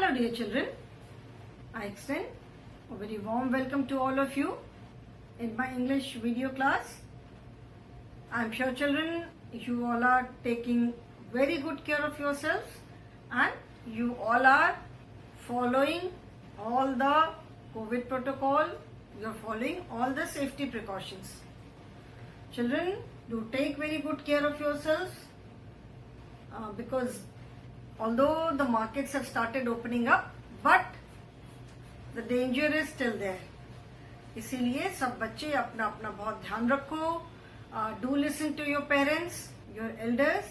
Hello dear children, I extend a very warm welcome to all of you in my English video class. I am sure children you all are taking very good care of yourselves and you all are following all the COVID protocol, you are following all the safety precautions. Children, do take very good care of yourselves because although the markets have started opening up, but the danger is still there. इसीलिए सब बच्चे अपना अपना बहुत ध्यान रखो. Do listen to your parents, your elders,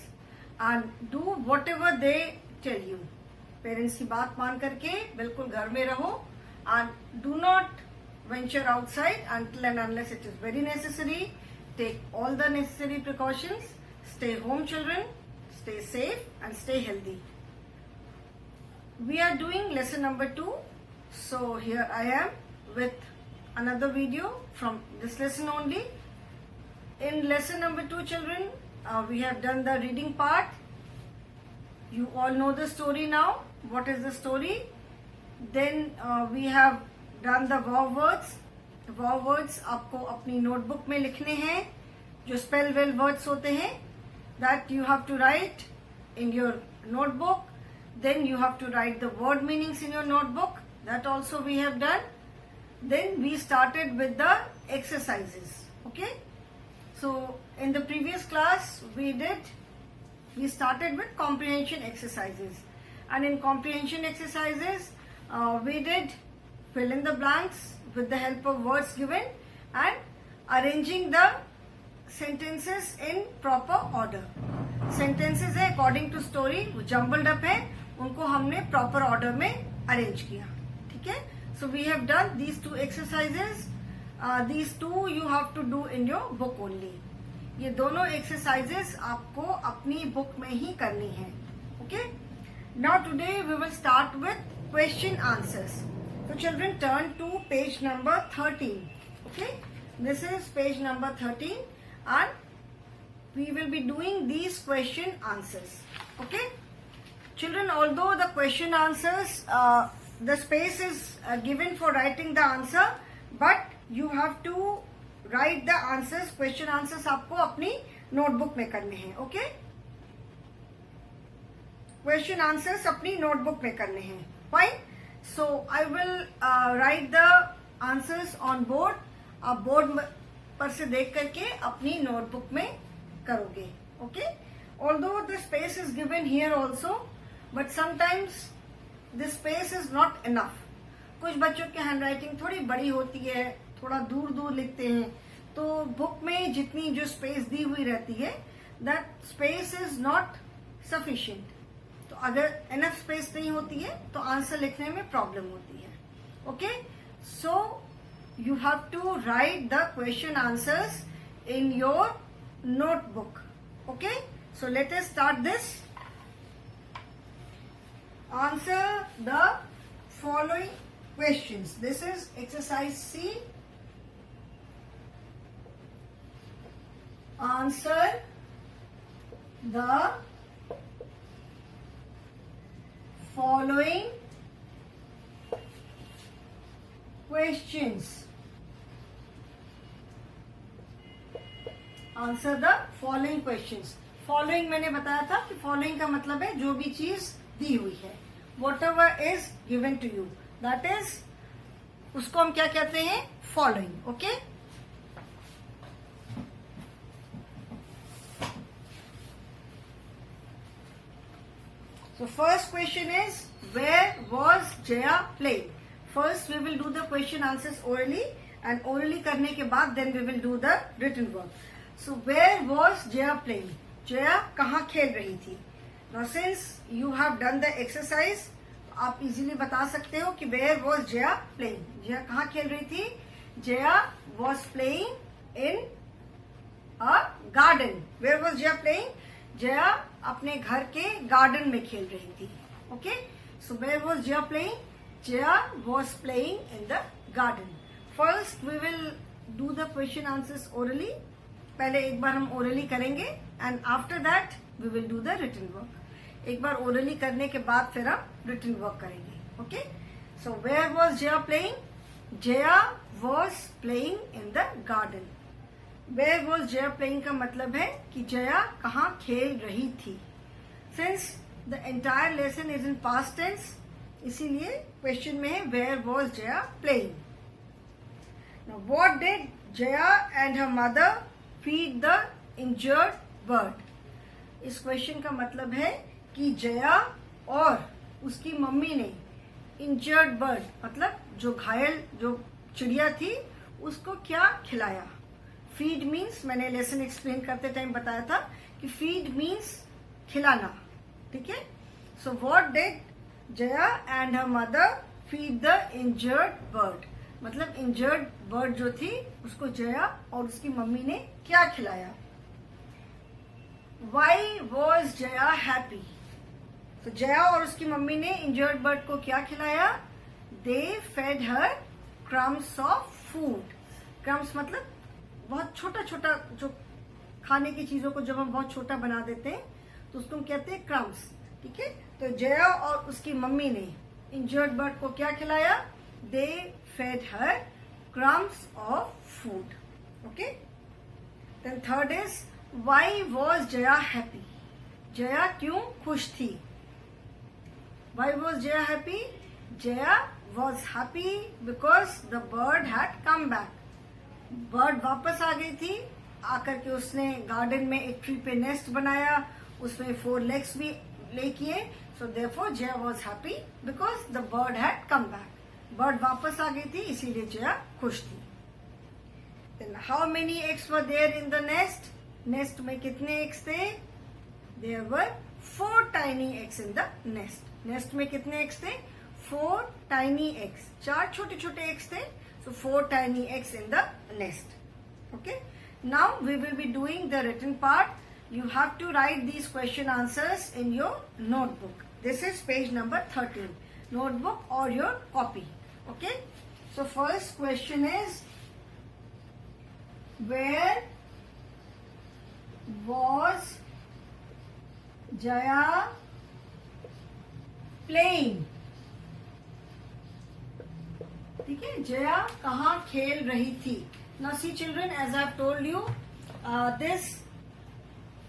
and do whatever they tell you. Parents की बात मान करके बिल्कुल घर में रहो and do not venture outside until and unless it is very necessary. Take all the necessary precautions. Stay home, children. Stay safe and stay healthy. We are doing lesson number 2. So here I am with another video from this lesson only. In lesson number 2, children, we have done the reading part. You all know the story now. What is the story? Then we have done the verb words. Verb words आपको अपनी notebook में लिखने हैं. जो spell well words होते हैं, that you have to write in your notebook. Then you have to write the word meanings in your notebook. That also we have done. Then we started with the exercises. Okay. So in the previous class we started with comprehension exercises. And in comprehension exercises we did fill in the blanks with the help of words given and arranging the sentences in proper order. Sentences है according to story, वो jumbled up है, उनको हमने proper order में arrange किया. ठीक है? So we have done these 2 exercises. These 2 you have to do in your book only. ये दोनों exercises आपको अपनी book में ही करनी है. Okay? Now today we will start with question answers. So children, turn to page number 13. Okay? This is page number 13 and we will be doing these question answers. Okay? Children, although the question answers, the space is given for writing the answer, but you have to write the answers, question answers आपको अपनी notebook में करने हैं. Okay? Question answers अपनी notebook में करने हैं. Fine? So I will write the answers on board. आप board पर से देख करके अपनी notebook में करोगे. Okay? Although the space is given here also, but sometimes this space is not enough. कुछ बच्चों की handwriting थोड़ी बड़ी होती है, थोड़ा दूर दूर लिखते हैं, तो book में जितनी जो space दी हुई रहती है, that space is not sufficient. तो अगर enough space नहीं होती है, तो answer लिखने में problem होती है. Okay? So you have to write the question answers in your notebook. Okay? So let us start this. Answer the following questions. This is exercise C. Answer the following questions. Answer the following questions. Following मैंने बताया था कि following का मतलब है जो भी चीज दी हुई है. Whatever is given to you, that is, उसको हम क्या कहते हैं? Following. Okay? So first question is, where was Jaya playing? First we will do the question answers orally, and orally करने के बाद then we will do the written work. So where was Jaya playing? Jaya कहाँ खेल रही थी? Now since you have done the exercise, आप easily बता सकते हो कि where was Jaya playing? Jaya कहाँ खेल रही थी? Jaya was playing in a garden. Where was Jaya playing? Jaya अपने घर के garden में खेल रही थी. Okay? So where was Jaya playing? Jaya was playing in the garden. First we will do the question answers orally. पहले एक बार हम orally करेंगे and after that we will do the written work. एक बार orally करने के बाद फिर हम written work करेंगे. Okay, so where was Jaya playing? Jaya was playing in the garden. Where was Jaya playing का मतलब है कि जया कहाँ खेल रही थी. Since the entire lesson is in past tense, इसीलिए क्वेश्चन में है where was Jaya playing. Now what did Jaya and her mother feed the injured bird? इस क्वेश्चन का मतलब है कि जया और उसकी मम्मी ने इंजर्ड बर्ड मतलब जो घायल जो चिड़िया थी उसको क्या खिलाया. फीड मीन्स मैंने लेसन एक्सप्लेन करते टाइम बताया था कि फीड मीन्स खिलाना. ठीक है. So what did Jaya and her mother feed the injured bird. मतलब इंजर्ड बर्ड जो थी उसको जया और उसकी मम्मी ने क्या खिलाया. Y was Jaya happy. तो जया और उसकी मम्मी ने इंजर्ड बर्ड को क्या खिलाया. They fed her crumbs of food. Crumbs मतलब बहुत छोटा छोटा जो खाने की चीजों को जब हम बहुत छोटा बना देते हैं तो उसको हम कहते हैं क्रम्स. ठीक है. तो जया और उसकी मम्मी ने इंजर्ड बर्ड को क्या खिलाया. They fed her crumbs of food. Okay. Then third is why was Jaya happy. Jaya क्यों खुश थी. Why was Jaya happy. Jaya was happy because the bird had come back. Bird वापस आ गई थी. आकर के उसने गार्डन में एक ट्री पे नेस्ट बनाया. उसमें 4 legs भी ले किए. So therefore Jaya was happy because the bird had come back. Bird वापस आ गई थी इसीलिए जया खुश थी. Then how many eggs were there in the nest. Nest में कितने एग्स थे. There were 4 tiny eggs in the nest. Nest में कितने एग्स थे. 4 tiny eggs. 4 छोटे छोटे एग्स थे. So 4 tiny eggs in the nest. Okay. Now we will be doing the written part. You have to write these question answers in your notebook. This is page number 13. Notebook or your copy. Okay. So first question is, where was Jaya playing? ठीक है. जया कहाँ खेल रही थी. Now see children, as I have told you, this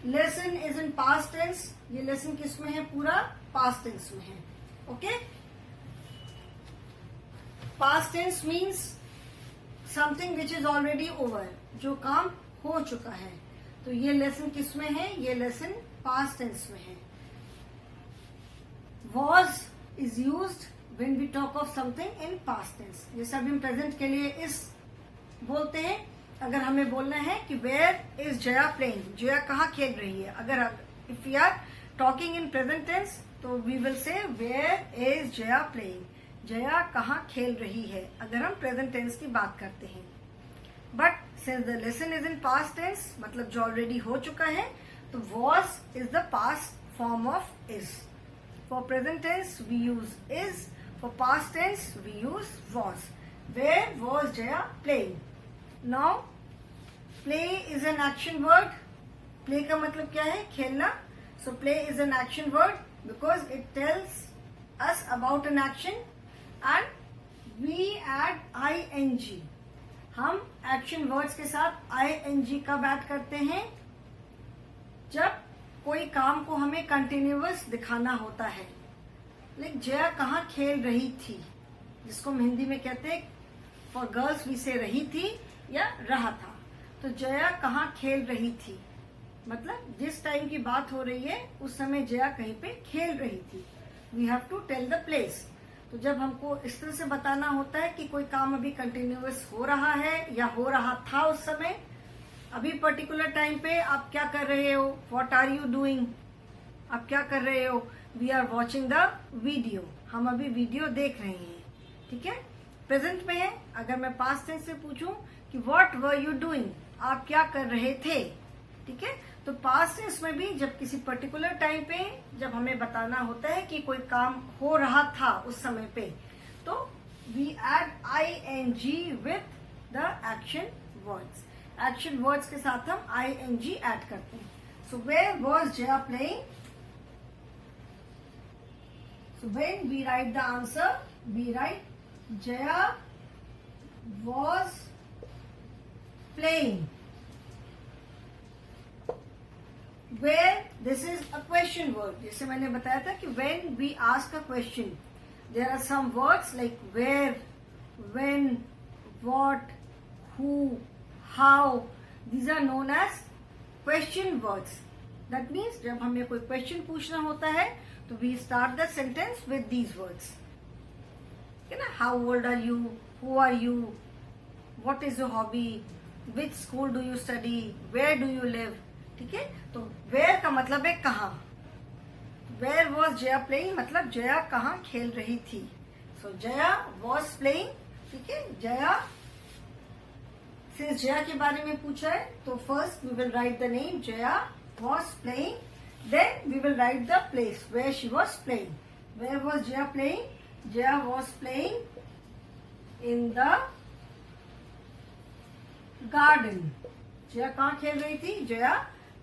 lesson is in past tense. ये lesson किस में है. पूरा पास्ट टेंस में है. Okay. Past tense means something which is already over. जो काम हो चुका है. तो ये लेसन किस में है. ये लेसन पास्ट टेंस में है. Was is used when we talk of something in past tense. जैसे अभी हम प्रेजेंट के लिए इस बोलते हैं. अगर हमें बोलना है कि where is Jaya playing. Jaya कहाँ खेल रही है. अगर if we are talking in present tense तो we will say where is Jaya playing. Jaya कहाँ खेल रही है अगर हम present tense की बात करते हैं. But since the lesson is in past tense मतलब जो already हो चुका है तो was is the past form of is. For present tense we use is. For past tense we use was. Where was Jaya playing? Now play is an action word. Play का मतलब क्या है. खेलना. So play is an action word because it tells us about an action and we add ing. हम action words के साथ ing कब add करते हैं. जब कोई काम को हमें कंटिन्यूअस दिखाना होता है. लाइक जया कहाँ खेल रही थी जिसको हम हिंदी में कहते हैं फॉर गर्ल्स वी से रही थी या रहा था. तो जया कहाँ खेल रही थी मतलब जिस टाइम की बात हो रही है उस समय जया कहीं पे खेल रही थी. We have to tell the place. तो जब हमको इस तरह से बताना होता है कि कोई काम अभी कंटिन्यूअस हो रहा है या हो रहा था उस समय. अभी पर्टिकुलर टाइम पे आप क्या कर रहे हो. What are you doing. आप क्या कर रहे हो. We are watching the video. हम अभी वीडियो देख रहे हैं. ठीक है. प्रेजेंट में है. अगर मैं पास्ट टेंस से पूछूं कि व्हाट वर यू डूइंग. आप क्या कर रहे थे. ठीक है. तो पास्ट टेंस में भी जब किसी पर्टिकुलर टाइम पे जब हमें बताना होता है कि कोई काम हो रहा था उस समय पे तो we add ing with the action words. Action words के साथ हम ing ऐड करते हैं. So where was Jaya playing. So when we write the answer, we write Jaya was playing. Where this is a question word. जैसे मैंने बताया था कि when we ask a question, there are some words like where, when, what, who, how. These are known as question words. That means जब हमें कोई question पूछना होता है तो we start the sentence with these words. है ना? How old are you? Who are you? What is your hobby? Which school do you study? Where do you live? ठीक है, तो where का मतलब है कहाँ. Where was Jaya playing मतलब जया कहाँ खेल रही थी. So Jaya was playing. ठीक है, जया सिंस जया के बारे में पूछा है तो first we will write the name Jaya was playing. Then we will write the place where she was playing. Where was Jaya playing? Jaya was playing in the garden. Jaya कहाँ खेल रही थी? जया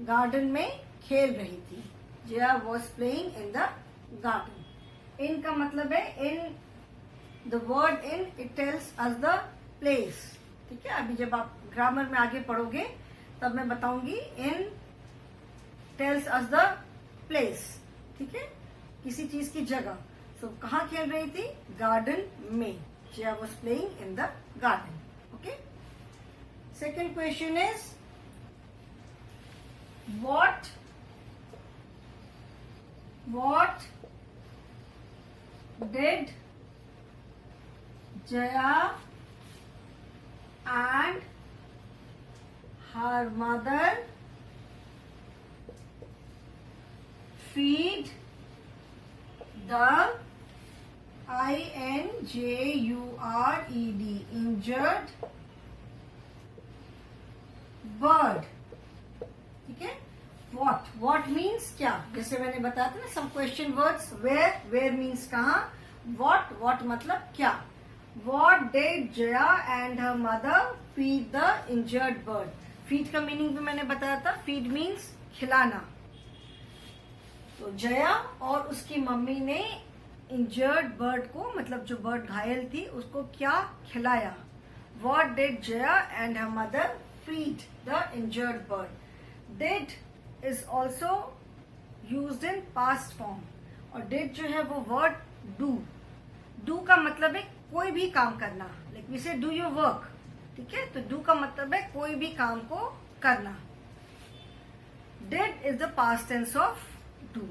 गार्डन में खेल रही थी. Jaya was playing in the garden. In का मतलब है in. The word in it tells us the place. ठीक है, अभी जब आप ग्रामर में आगे पढ़ोगे तब मैं बताऊंगी in tells us the place. ठीक है, किसी चीज की जगह. So कहाँ खेल रही थी? गार्डन में. Jaya was playing in the garden. Okay. Second question is what did Jaya and her mother feed the injured bird. ठीक है, what means क्या. जैसे मैंने बताया था ना some question words. where means कहाँ. what मतलब क्या. What did Jaya and her mother feed the injured bird. feed का मीनिंग भी मैंने बताया था. feed means खिलाना. तो जया और उसकी मम्मी ने इंजर्ड बर्ड को मतलब जो बर्ड घायल थी उसको क्या खिलाया. What did Jaya and her mother feed the injured bird. Did is also used in past form. और did जो है वो वर्ड do का मतलब है कोई भी काम करना. Like we say do your work. ठीक है, तो do का मतलब है कोई भी काम को करना. Did is the past tense of do.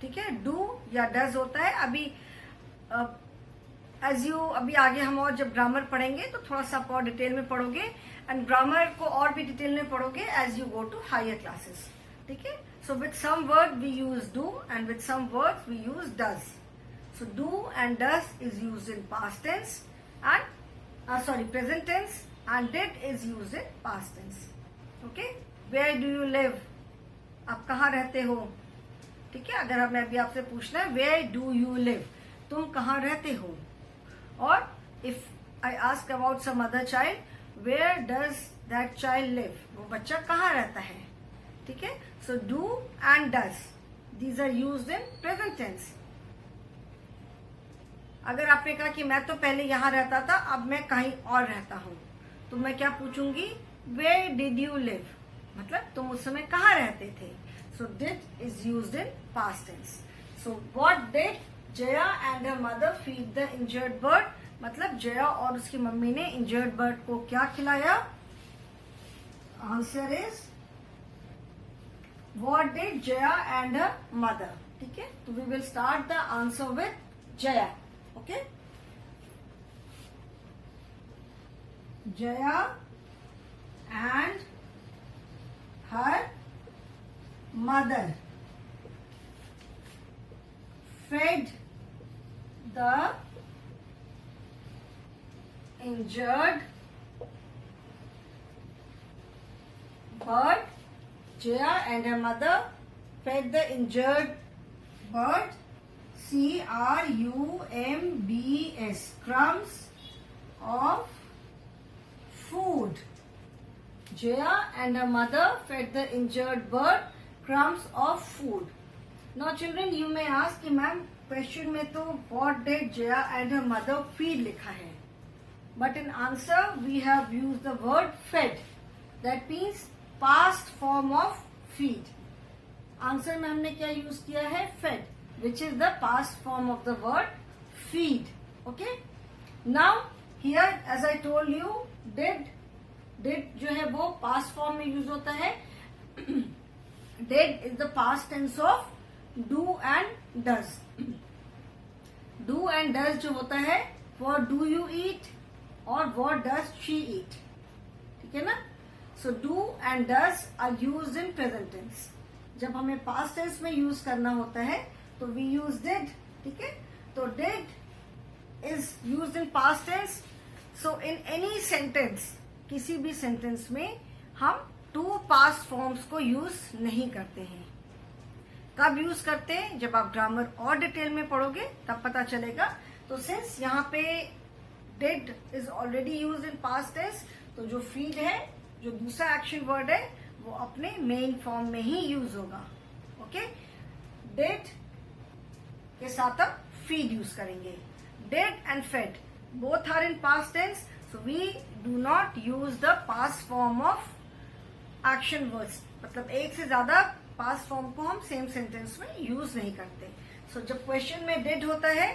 ठीक है, do या does होता है. अभी अभी आगे हम और जब ग्रामर पढ़ेंगे तो थोड़ा सा आप और डिटेल में पढ़ोगे एंड ग्रामर को और भी डिटेल में पढ़ोगे as you go to higher classes. ठीक है, so with some word we use do and with some word we use does. So do and does is use in past tense and present tense and did is use in past tense. Okay, where do you live. आप कहाँ रहते हो. ठीक है, अगर हमें अभी आपसे पूछना है वेयर डू यू लिव, तुम कहाँ रहते हो. और if I ask about some other child, where does that child live, वो बच्चा कहाँ रहता है. ठीक है, so do and does these are used in present tense. अगर आपने कहा कि मैं तो पहले यहाँ रहता था अब मैं कहीं और रहता हूँ तो मैं क्या पूछूंगी, वेयर डिड यू लिव, मतलब तुम उस समय कहाँ रहते थे. So did is used in past tense. So what did Jaya and her mother feed the injured bird? मतलब जया और उसकी मम्मी ने injured bird को क्या खिलाया. Answer is what did Jaya and her mother. ठीक है, तो we will start the answer with Jaya. Okay. Jaya and her mother fed the injured bird. Jaya and her mother fed the injured bird crumbs, crumbs of food. Jaya and her mother fed the injured bird crumbs of food. Now children, you may ask कि ma'am question में तो what did Jaya and her mother feed लिखा है, but in answer we have use the word fed, that means past form of feed. Answer में हमने क्या use किया है? Fed, which is the past form of the word feed. Okay, now here as I told you, did जो है वो past form में use होता है। Did is the past tense of do and does. Do and does जो होता है वो डू यू ईट और व्हाट डज शी ईट, ठीक है ना। So do and does are used in present tense. जब हमें पास्ट टेंस में यूज करना होता है तो वी यूज डिड, ठीक है। तो did is used in past tense. So in any sentence, किसी भी सेंटेंस में हम टू पास्ट फॉर्म्स को यूज नहीं करते हैं। कब यूज करते हैं? जब आप ग्रामर और डिटेल में पढ़ोगे तब पता चलेगा। तो सिंस यहाँ पे did is already use in past tense, तो जो फीड है, जो दूसरा एक्शन वर्ड है, वो अपने मेन फॉर्म में ही यूज होगा। ओके, डिड के साथ अब फीड यूज करेंगे। Did and fed both are in past tense, so we do not use the past form of action words. मतलब एक से ज्यादा पास्ट फॉर्म को हम सेम सेंटेंस में यूज नहीं करते। सो जब क्वेश्चन में डिड होता है,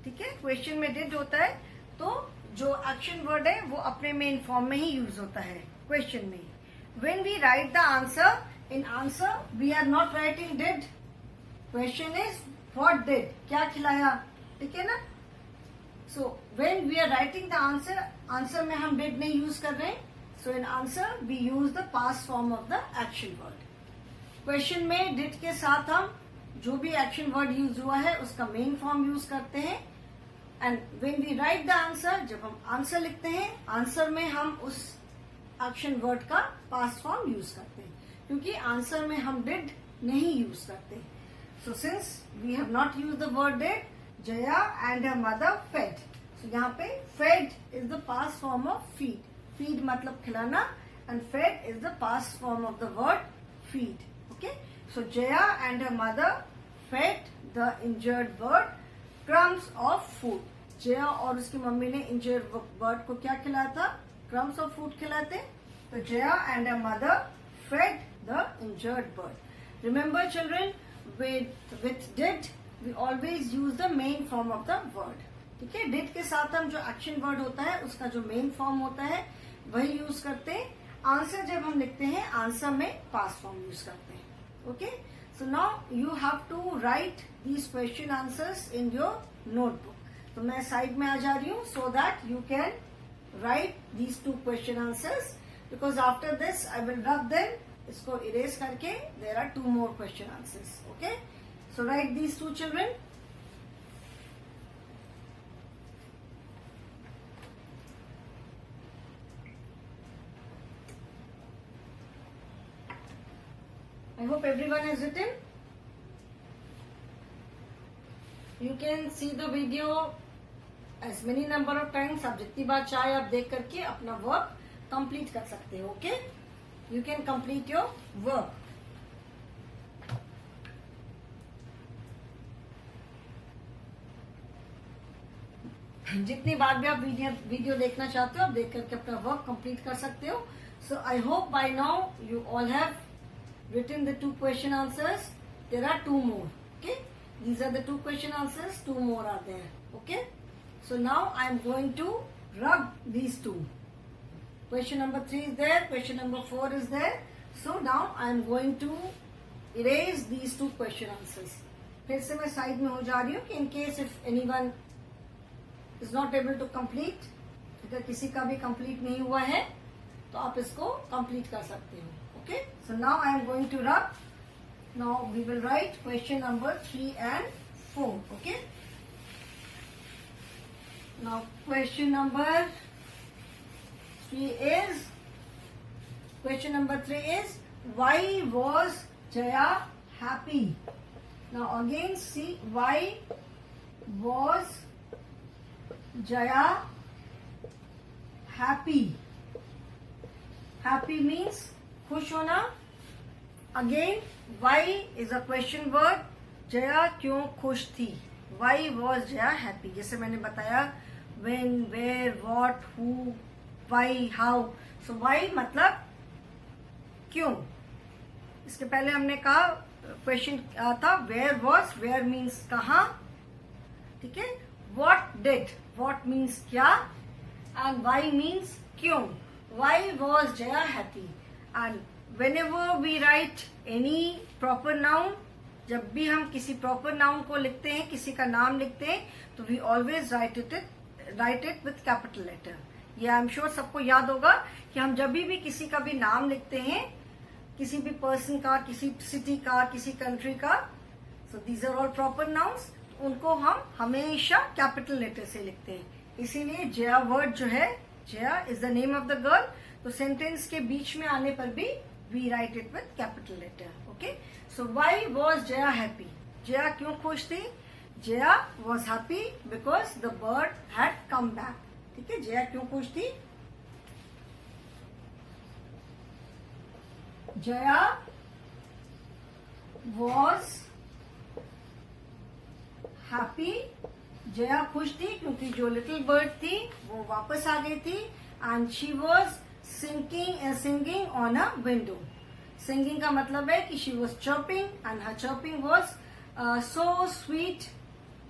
ठीक है, क्वेश्चन में डिड होता है, तो जो एक्शन वर्ड है वो अपने मेन फॉर्म में ही यूज होता है क्वेश्चन में। When we write the answer, in answer we are not writing did. Question is what did, क्या खिलाया, ठीक है ना। So when we are writing the answer, answer में हम did नहीं use कर रहे हैं। So in answer we use the past form of the action word. Question में did के साथ हम जो भी action word use हुआ है उसका main form use करते हैं। And when we write the answer, जब हम answer लिखते हैं, answer में हम उस एक्शन वर्ड का पास्ट फॉर्म यूज करते हैं, क्योंकि आंसर में हम डिड नहीं यूज करते। So since we have not use the word did, Jaya and her mother fed. So यहाँ पे fed is the past form of feed. Feed मतलब खिलाना, and fed is the past form of the word feed. Okay, so Jaya and her mother fed the injured bird crumbs of food. Jaya और उसकी mummy ने injured bird को क्या खिलाया था? Crumbs of food खिलाते। तो Jaya and her mother fed the injured bird. Remember children, with did we always use the main form of the word, ठीक है। did के साथ हम जो एक्शन वर्ड होता है उसका जो मेन फॉर्म होता है वही यूज करते हैं। आंसर जब हम लिखते हैं, आंसर में पास्ट फॉर्म यूज करते हैं। Okay, so now you have to write these question answers in your notebook. तो मैं साइड में आ जा रही हूँ so that you can write these two question answers, because after this I will rub them, इसको erase करके there are two more question answers. Okay, so write these two children. I hope everyone has written. You can see the video as many number of times. आप जितनी बार चाहे आप देख करके अपना work complete कर सकते हो। Okay, you can complete your work. जितनी बार भी आप वीडियो देखना चाहते हो आप देख करके अपना वर्क कंप्लीट कर सकते हो। So I hope by now you all have written the two question answers. There are two more. Okay, these are the two question answers. Two more are there. Okay, so now I am going to rub these two. Question number 3 is there. Question number 4 is there. So now I am going to erase these two question answers. फिर से मैं side में हो जा रही हूँ कि in case if anyone is not able to complete, अगर किसी का भी complete नहीं हुआ है तो आप इसको complete कर सकते हो। Okay, so now I am going to rub. Now we will write question number 3 and 4. Okay, now question number 3 is why was Jaya happy? Now again see, why was Jaya happy? Happy means खुश होना। Again why is a question word. Jaya क्यों खुश थी? Why was Jaya happy. जैसे मैंने बताया when, where, what, who, why, how. So why मतलब क्यों। इसके पहले हमने कहा क्वेश्चन था वेयर वॉज, वेयर मीन्स कहाँ, ठीक है। व्हाट डिड, व्हाट मीन्स क्या, एंड वाई मीन्स क्यों। Y was Jaya happy. And whenever we write any proper noun, जब भी हम किसी प्रॉपर नाउन को लिखते हैं, किसी का नाम लिखते हैं, तो we always write it with capital letter. ये आई एम श्योर सबको याद होगा कि हम जब भी किसी का भी नाम लिखते हैं, किसी भी पर्सन का, किसी सिटी का, किसी कंट्री का, so these are all proper nouns, उनको हम हमेशा कैपिटल लेटर से लिखते हैं। इसीलिए जया वर्ड जो है, Jaya is the name of the girl, तो सेंटेंस के बीच में आने पर भी we write it with capital letter. Okay, so why was Jaya happy? Jaya क्यों खुश थी? Jaya was happy because the bird had come back. ठीक है, Jaya क्यों खुश थी? Jaya was happy. Jaya खुश थी क्योंकि जो लिटिल बर्ड थी वो वापस आ गई थी, and she was singing on a window. Singing का मतलब है कि she was chirping and her chirping was so sweet.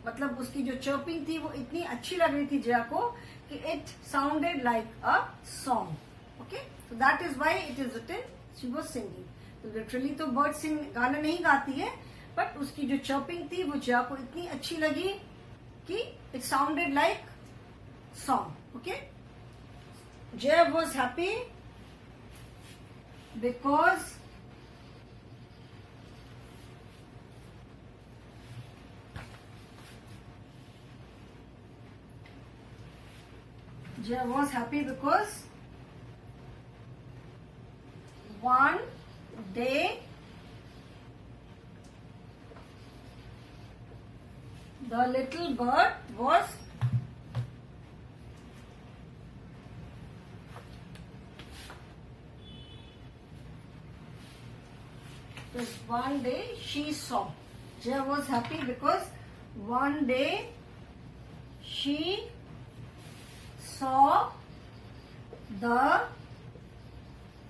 मतलब उसकी जो chirping थी वो इतनी अच्छी लग रही थी जया को कि it sounded like a song. Okay, so that is why it is written she was singing. तो literally तो bird sing गाना नहीं गाती है, but उसकी जो chirping थी वो जया को इतनी अच्छी लगी कि it sounded like song. Okay. Jaya was happy because one day the little bird was one day she saw. Jaya was happy because one day she saw the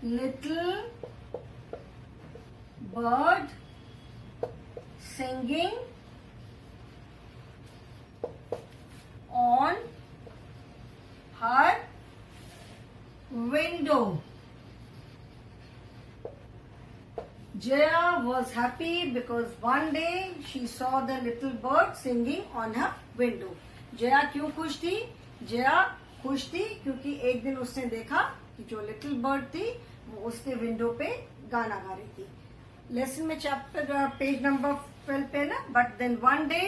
little bird singing on her window. Jaya was happy because one day she saw the little bird singing on her window. Jaya क्यों खुश थी? Jaya खुश थी क्योंकि एक दिन उसने देखा कि जो लिटिल बर्ड थी वो उसके विंडो पे गाना गा रही थी। लेसन में चैप्टर पेज नंबर 12 पे ना, but then one day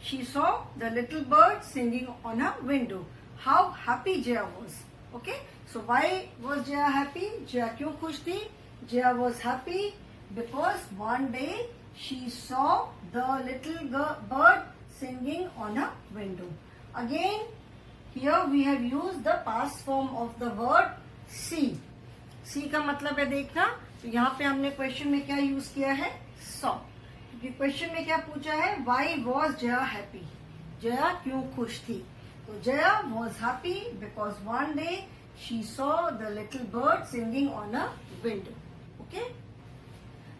she saw the little bird singing on her window. How happy Jaya was. Okay, so why was Jaya happy? Jaya क्यों खुश थी? Jaya was happy because one day she saw the little bird singing on a window. Again, here we have used the past form of the word see. See का मतलब है देखना, तो यहाँ पे हमने क्वेश्चन में क्या यूज किया है? saw. क्योंकि क्वेश्चन में क्या पूछा है? why was Jaya happy? Jaya क्यों खुश थी? तो Jaya was happy because one day she saw the little bird singing on a window. Okay?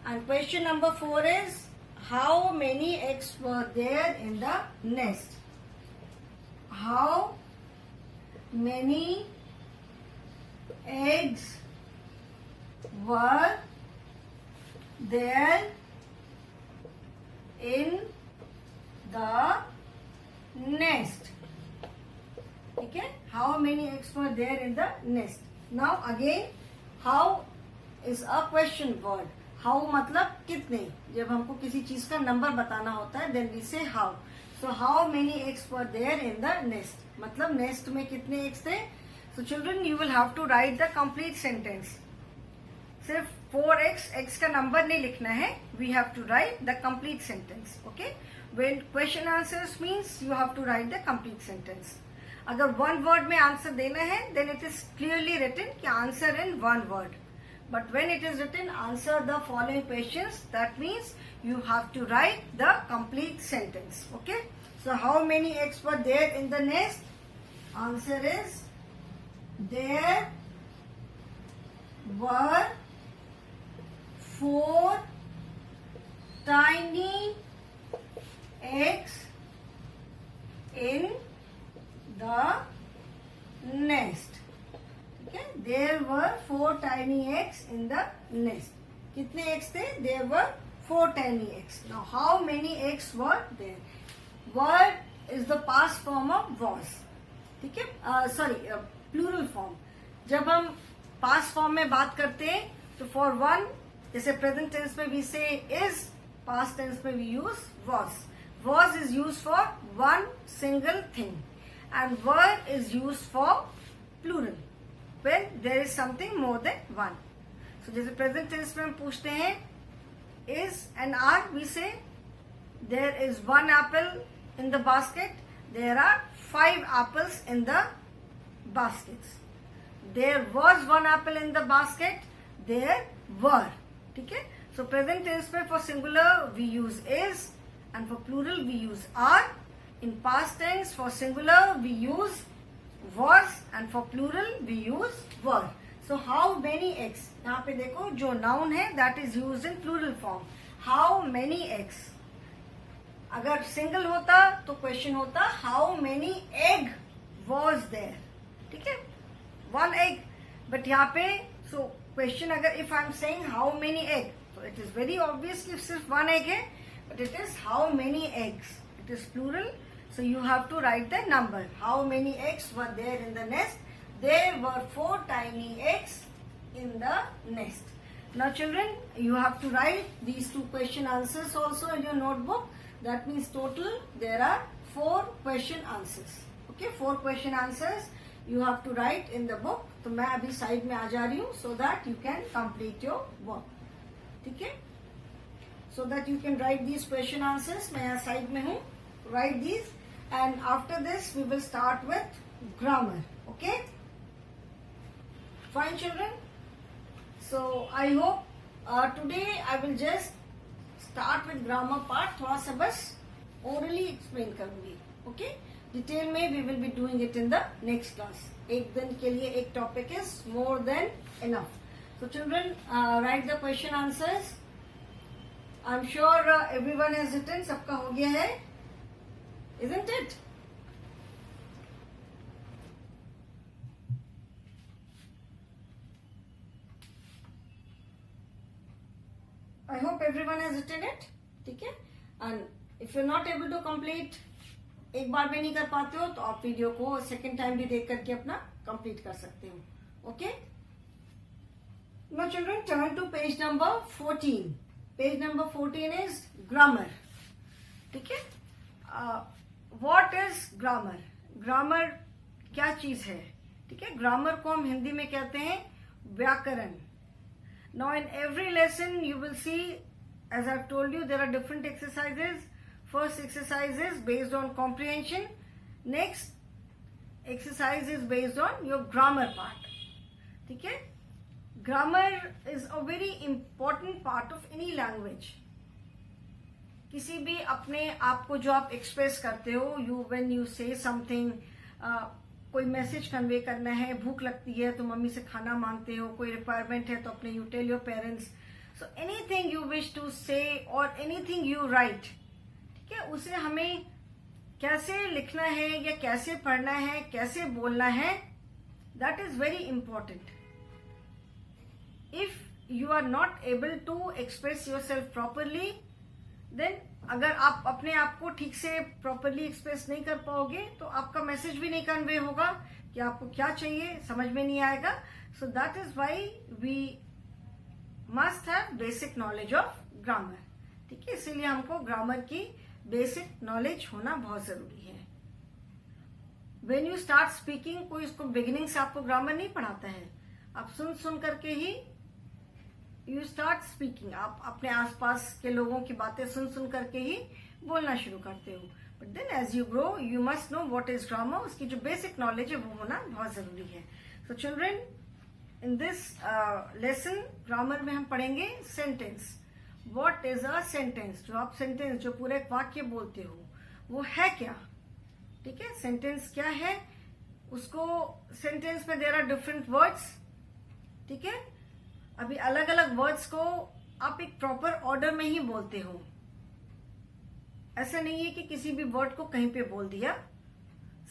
And question number 4 is, how many eggs were there in the nest? How many eggs were there in the nest? Okay, how many eggs were there in the nest? Now again, how is a question word. How मतलब कितने, जब हमको किसी चीज का number बताना होता है then we say how. So how many eggs were there in the nest, मतलब नेस्ट में कितने एग्स थे. So children you will have to write the complete sentence. सिर्फ 4 एग्स का नंबर नहीं लिखना है, we have to write the complete sentence. Okay, when question answers means you have to write the complete sentence. अगर one word में answer देना है then it is clearly written कि answer in one word. But when it is written answer the following questions, that means you have to write the complete sentence. Okay, So how many eggs were there in the nest? Answer is there were 4 tiny eggs in the nest. Okay, there were 4 tiny eggs in the nest. कितने eggs थे? There were 4 tiny eggs. Now how many eggs were there? Were is the past form of was. ठीक है, sorry plural form. जब हम past form में बात करते हैं तो फॉर वन, जैसे प्रेजेंट टेंस में we say is, past tense में we use was. Was is use for one single thing and were is use for plural when there is something more than one. So जैसे present tense में हम पूछते हैं is and are, we say there is 1 apple in the basket. There are 5 apples in the baskets. There was 1 apple in the basket. There were. ठीक है. So present tense में for singular we use is and for plural we use are. In past tense for singular we use was and for plural we use were. So how many eggs? यहाँ पे देखो जो noun है that is used in plural form. How many eggs? अगर single होता तो question होता how many egg was there. ठीक है, 1 एग. बट यहाँ पे सो क्वेश्चन अगर if I am saying how many egg, तो इट इज वेरी ऑब्वियस कि सिर्फ 1 एग है, but it is how many eggs. It is plural, so you have to write the number. How many eggs were there in the nest? There were 4 tiny eggs in the nest. Now children, you have to write these 2 question answers also in your notebook. That means total there are 4 question answers. Okay, 4 question answers you have to write in the book. तो मैं अभी side में आ जा रही हूँ so that you can complete your work. ठीक है, so that you can write these question answers. मैं यहाँ साइड में हूँ. Write these and after this we will start with grammar. Okay, fine children. So I hope today I will just start with grammar part. थोड़ा सा बस orally explain करूंगी. Okay, detail में we will be doing it in the next class. एक दिन के लिए एक topic is more than enough. So children, write the question answers. I am sure everyone has written. सबका हो गया है, isn't it? I hope everyone has written it. ठीक है, and if you're not able to complete, एक बार में नहीं कर पाते हो तो आप वीडियो को सेकेंड टाइम भी देख करके अपना कंप्लीट कर सकते हो. Okay, now children turn to page number 14. Page number 14 is grammar. ठीक है, व्हाट इज ग्रामर? ग्रामर क्या चीज है? ठीक है, ग्रामर को हम हिंदी में कहते हैं व्याकरण. Now in every lesson you will see, as I've told you, there are different exercises. First exercise is based on comprehension. Next exercise is based on your grammar part. ठीक है, grammar is a very important part of any language. किसी भी अपने आप को जो आप express करते हो, when you say something, कोई मैसेज कन्वे करना है, भूख लगती है तो मम्मी से खाना मांगते हो, कोई रिक्वायरमेंट है तो अपने you tell your parents. So anything you wish to say और एनीथिंग यू राइट, ठीक है, उसे हमें कैसे लिखना है या कैसे पढ़ना है, कैसे बोलना है, that is very important. If you are not able to express yourself properly, then अगर आप अपने आप को ठीक से प्रॉपरली एक्सप्रेस नहीं कर पाओगे तो आपका मैसेज भी नहीं कन्वे होगा कि आपको क्या चाहिए, समझ में नहीं आएगा. So that is why we must have basic knowledge of grammar. ठीक है, इसीलिए हमको ग्रामर की बेसिक नॉलेज होना बहुत जरूरी है. व्हेन यू स्टार्ट स्पीकिंग, कोई इसको बिगिनिंग से आपको ग्रामर नहीं पढ़ाता है. आप सुन सुन करके ही यू स्टार्ट स्पीकिंग. आप अपने आसपास के लोगों की बातें सुन सुन करके ही बोलना शुरू करते हो. But then as you grow you must know what is grammar. उसकी जो बेसिक नॉलेज है वो होना बहुत जरूरी है. So children, in this lesson grammar में हम पढ़ेंगे sentence. What is a sentence? जो आप सेंटेंस, जो पूरा एक वाक्य बोलते हो, वो है क्या, ठीक है। सेंटेंस क्या है, उसको सेंटेंस में देयर आर डिफरेंट वर्ड्स, ठीक है। अभी अलग अलग वर्ड्स को आप एक प्रॉपर ऑर्डर में ही बोलते हो, ऐसा नहीं है कि किसी भी वर्ड को कहीं पे बोल दिया।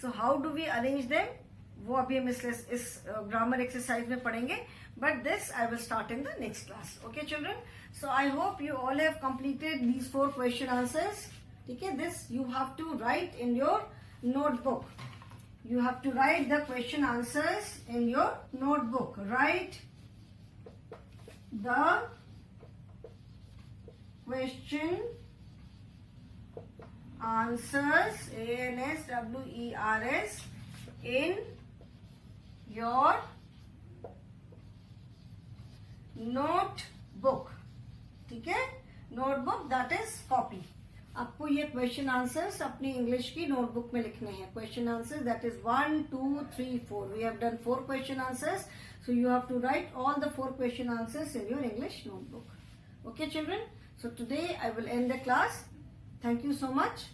So how do we arrange them, वो अभी हम इस ग्रामर एक्सरसाइज में पढ़ेंगे, but this I will start in the next class. Okay children, so I hope you all have completed these 4 question answers, ठीक है। This you have to write in your notebook. You have to write the question answers in your notebook. Write the question answers, ANSWERS, in your notebook. ठीक है, notebook that is copy. आपको ये question answers अपनी English की notebook में लिखने हैं. Question answers that is 1, 2, 3, 4. We have done 4 question answers, so you have to write all the 4 question answers in your English notebook. Okay children, so today I will end the class. Thank you so much.